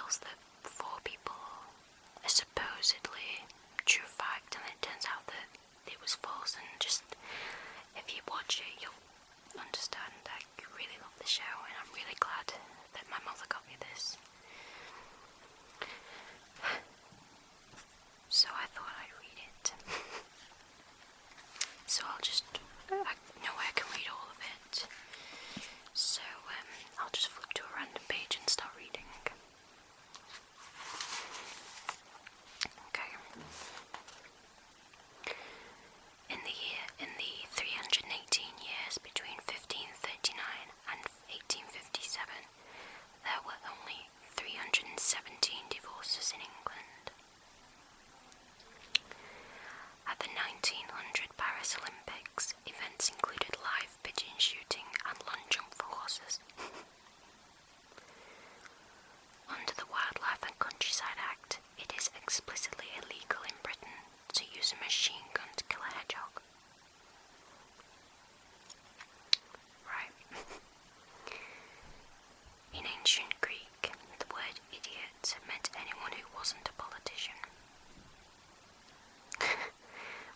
tells that 4 people a supposedly true fact, and it turns out that it was false. And just, if you watch it, you'll understand. I really love the show, and I'm really glad that my mother got me this. So I thought I'd read it. So I know I can read all of it. So I'll just flip to a random page and start reading. Okay. In the 318 years between 1539 and 1857, there were only 317 divorces in England. At the 1900 Paris Olympics, events included live pigeon shooting and long jump for horses. Under the Wildlife and Countryside Act, it is explicitly illegal in Britain to use a machine gun to kill a hedgehog. Right. In ancient Greek, the word idiot meant anyone who wasn't a politician.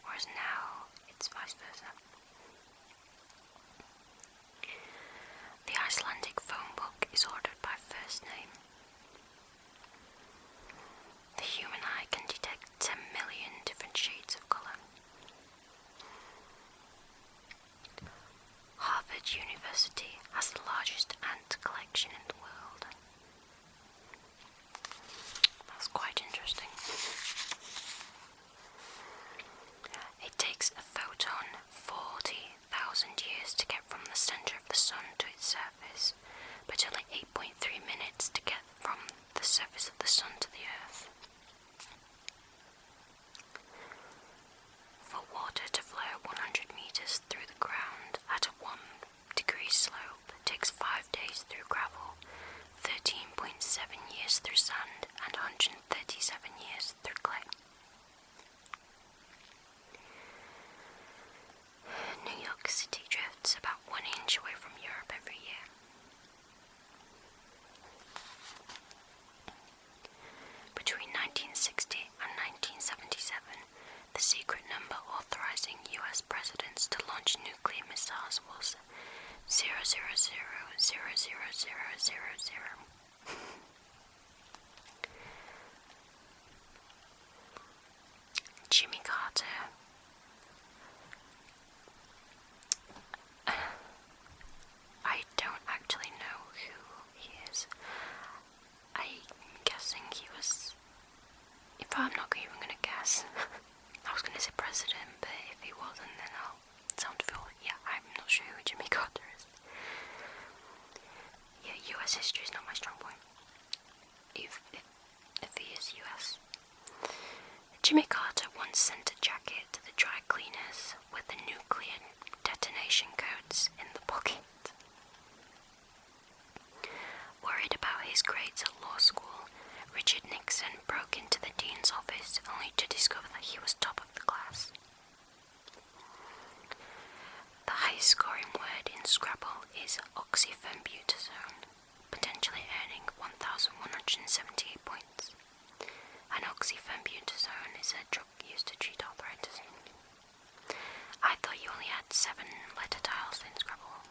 Whereas now, it's vice versa. The Icelandic phone book is ordered by first name. The human eye can detect 10 million different shades of colour. Harvard University has the largest ant collection in the world. That's quite interesting. It takes a photon 40,000 years to get from the centre of the sun to its surface, but only 8.3 minutes to get from the surface of the sun to the Earth. For water to flow 100 metres through the ground at a 1-degree slope takes 5 days through gravel, 13.7 years through sand, and 137 years through clay. New York City drifts about 1 inch away from Europe every year. Between 1960 and 1977, the secret number authorizing US presidents to launch nuclear missiles was 0000000. Jimmy Carter. I don't actually know who he is. I'm guessing he was... I'm not even going to guess. I was going to say president, but if he wasn't, then I'll sound fool. Yeah, I'm not sure who Jimmy Carter is. Yeah, US history is not my strong point. If he is US. Jimmy Carter once sent a jacket to the dry cleaners with the nuclear detonation codes in the pocket. Worried about his grades at law school, Richard Nixon broke into the dean's office only to discover that he was top of the class. The highest scoring word in Scrabble is oxyfenbutazone, potentially earning 1,178 points. An oxyfenbutazone is a drug used to treat arthritis. I thought you only had 7 letter tiles in Scrabble.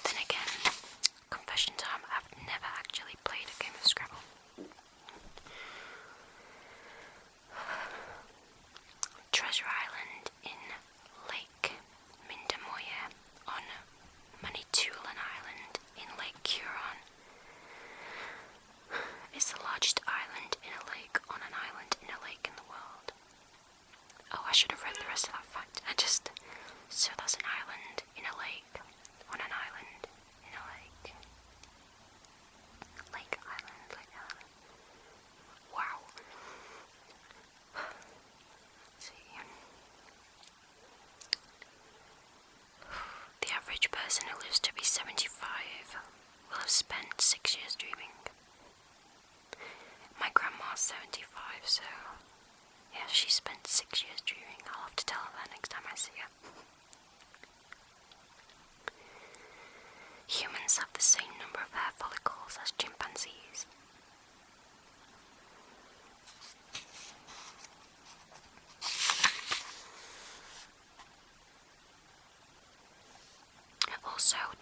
Then again, confession time, I've never actually played a game of Scrabble. Treasure Island in Lake Mindamoya on Manitoulin Island in Lake Huron is the largest island in a lake on an island in a lake in the world. Oh, I should have read the rest of that fact. So that's an island in a lake on an island in a lake. Lake Island. Wow. Let's see. The average person who lives to be 75 will have spent 6 years dreaming. My grandma's 75, so yeah, she spent 6 years dreaming. I'll have to tell her that next time I see her. Humans have the same number of hair follicles as chimpanzees.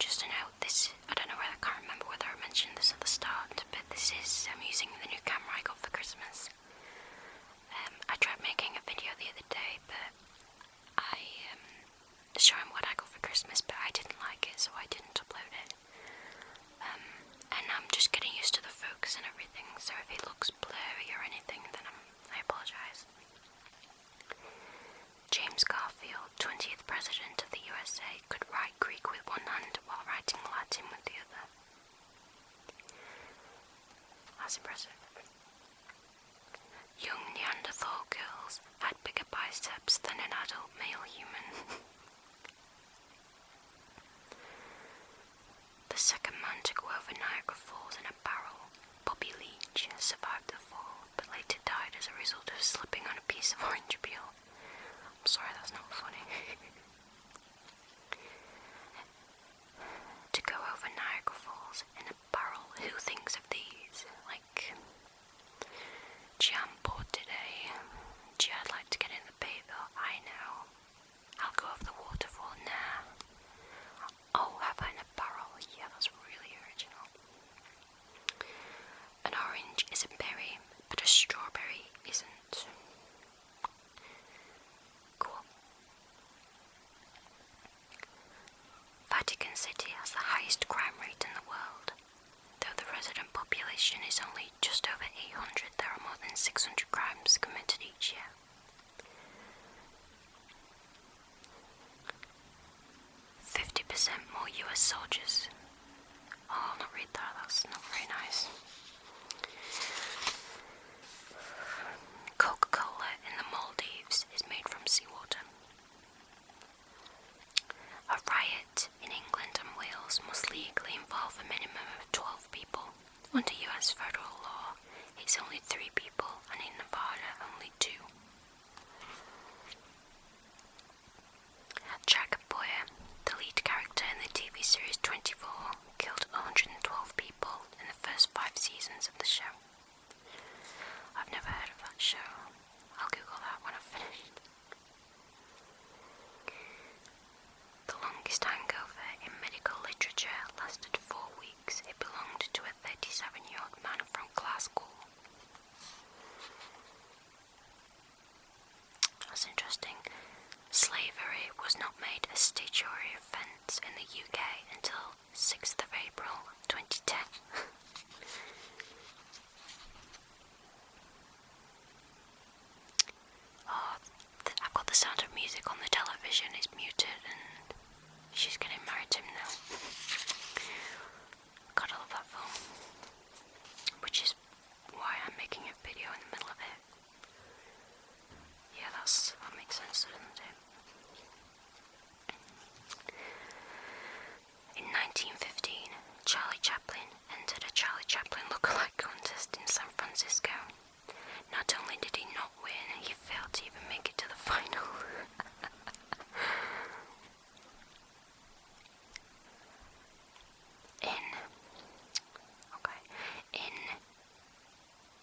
just a note, I don't know whether, I can't remember whether I mentioned this at the start, but I'm using the new camera I got for Christmas. I tried making a video the other day, but showing what I got for Christmas, but I didn't like it, so I didn't upload it. And I'm just getting used to the focus and everything, so if it looks blurry or anything, then I apologise. James Garfield, 20th President of the USA, could write Greek with one hand while writing Latin with the other. That's impressive. Young Neanderthal girls had bigger biceps than an adult male human. The second man to go over Niagara Falls in a barrel, Bobby Leach, survived the fall, but later died as a result of slipping on a piece of orange peel. I'm sorry, that's not funny. To go over Niagara Falls in a barrel, who thinks of these? Like, gee, I'm bored today. Gee, I'd like to get in the Bayville. I know. I'll go over the waterfall now. Oh, have I in a barrel? Yeah, that's really original. An orange is a berry, but a strawberry isn't. Cool. Vatican City has the highest crime rate in the world. Though the resident population is only just over 800, there are more than 600 crimes committed each year. 50% more US soldiers. Oh, I'll not read that, that's not very nice. Coca-Cola in the Maldives is made from seawater. A riot in England and Wales must legally involve a minimum of 12 people. Under US federal law, it's only 3 people, and in Nevada, only 2. Jack Boyer, the lead character in the TV series 24, killed 112 people in the first 5 seasons of the show. I've never heard of that show. I'll Google that when I've finished. The longest hangover in medical literature lasted 4 weeks. It belonged to a 37-year-old man from Glasgow. That's interesting. Slavery was not made a statutory offence in the UK until 6th of April 2010. I've got the Sound of Music on the television, it's muted, and she's getting married to him now. God, I love that film. Which is why I'm making a video in the middle of it. Yeah, that makes sense, doesn't it? In 1915, Charlie Chaplin entered a Charlie Chaplin lookalike contest in San Francisco. Not only did he not win, he failed to even make it to the final.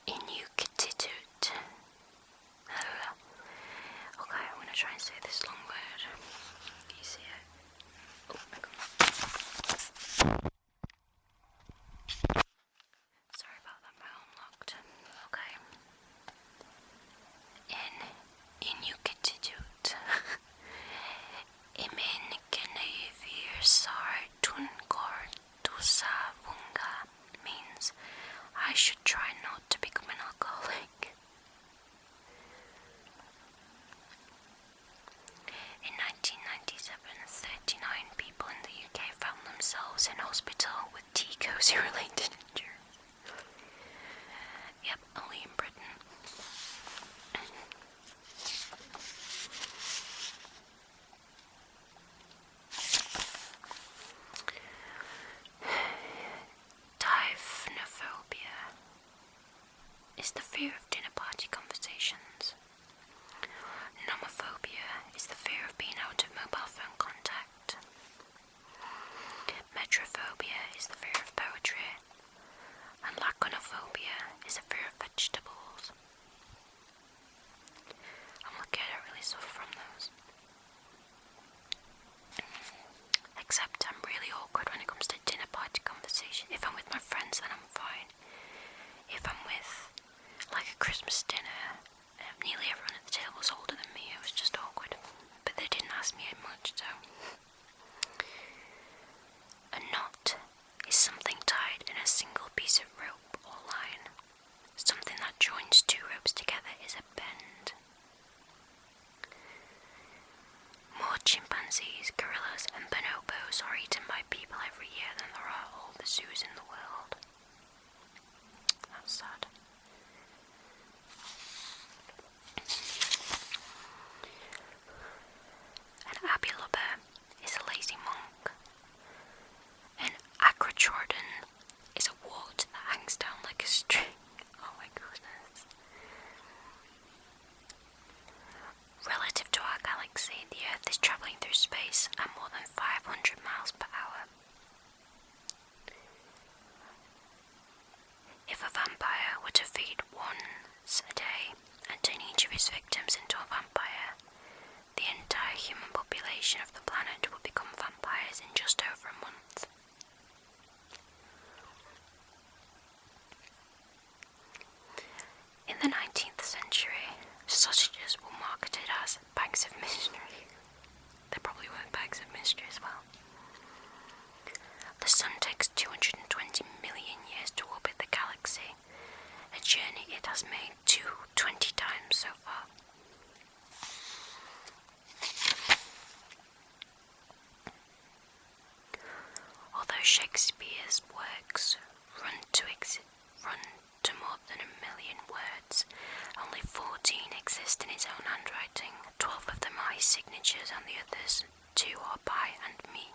Inuktitut. Okay, I'm gonna try and say this long word. Can you see it? Oh my god. Sorry about that, my unlocked. Okay. Inuktitut. Imin genevir sartun kortusavunga means I should try not to become an alcoholic. In 1997, 39 people in the UK found themselves in hospital with T-cozy-related injuries. Yep, only in Britain. Typhnophobia is the fear of dinner party conversations. Nomophobia is the fear of being out of mobile phone contact. Metrophobia is the fear of poetry. And laconophobia is the fear of vegetables. I'm lucky I don't really suffer from those. Except I'm really awkward when friends, then I'm fine. If I'm with, like, a Christmas dinner, nearly everyone at the table was older than me, it was just awkward. But they didn't ask me much, so. A knot is something tied in a single piece of rope or line. Something that joins two ropes together is a bend. More chimpanzees, gorillas, and bonobos are eaten by people every year than there are all the zoos in the world. That's sad. An abulaba is a lazy monk. An acrotrodon is a wart that hangs down like a string. Oh my goodness. Relative to our galaxy, the Earth is travelling through space at more than 500 miles per hour. If a vampire were to feed once a day and turn each of his victims into a vampire, the entire human population of the planet would become vampires in just over a month. In the 19th century, sausages were marketed as bags of mystery. They probably weren't bags of mystery as well. The sun takes 220 million years to orbit the galaxy, a journey it has made 20 times so far. Although Shakespeare's works run to more than 1 million words, only 14 exist in his own handwriting. 12 of them are his signatures and the others 2 are by and me.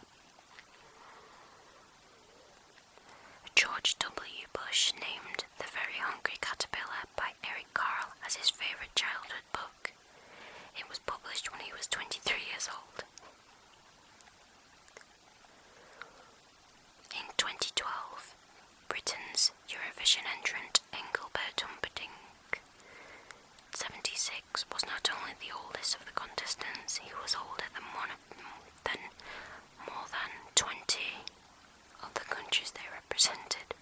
George W. Bush named The Very Hungry Caterpillar by Eric Carle as his favourite childhood book. It was published when he was 23 years old. In 2012, Britain's Eurovision entrant Engelbert Humperdinck, 76, was not only the oldest of the contestants, he was older than more than 20 of the countries they represented.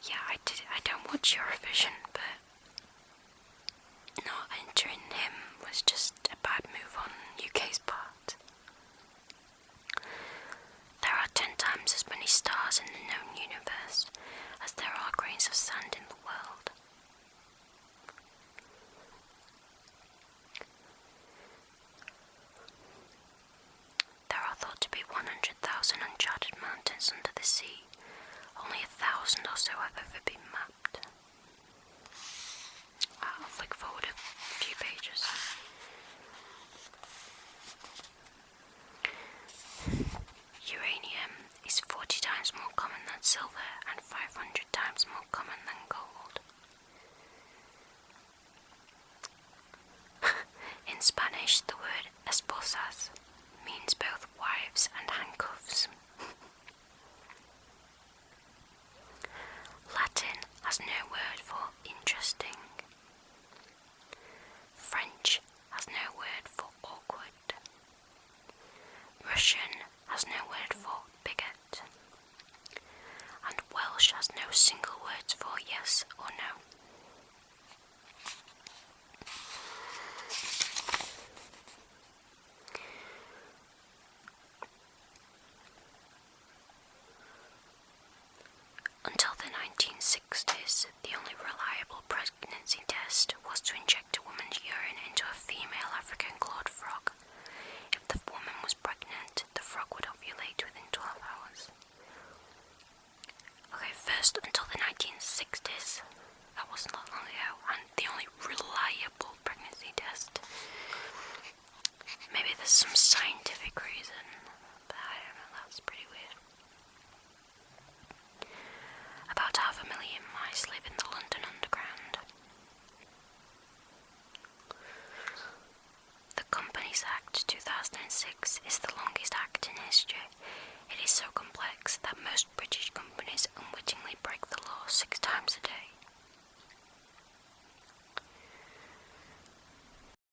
Yeah, I don't watch Eurovision, but not entering him was just a bad move on UK's part. There are 10 times as many stars in the known universe as there are grains of sand in the world. There are thought to be 100,000 uncharted mountains under the sea. Only 1,000 or so have ever been mapped. I'll flick forward a few pages. Uranium is 40 times more common than silver and 500 times more common than gold. In Spanish, the word esposas means both wives and handcuffs. Latin has no word for interesting. French has no word for awkward. Russian has no word for bigot. And Welsh has no single words for yes or no. Until the 1960s, the only reliable pregnancy test was to inject a woman's urine into a female African clawed frog. If the woman was pregnant, the frog would ovulate within 12 hours. Okay, first, until the 1960s, that wasn't that long ago, and the only reliable pregnancy test. Maybe there's some scientific reason, but I don't know, that's pretty weird. About 500,000 mice live in the London Underground. The Companies Act 2006 is the longest act in history. It is so complex that most British companies unwittingly break the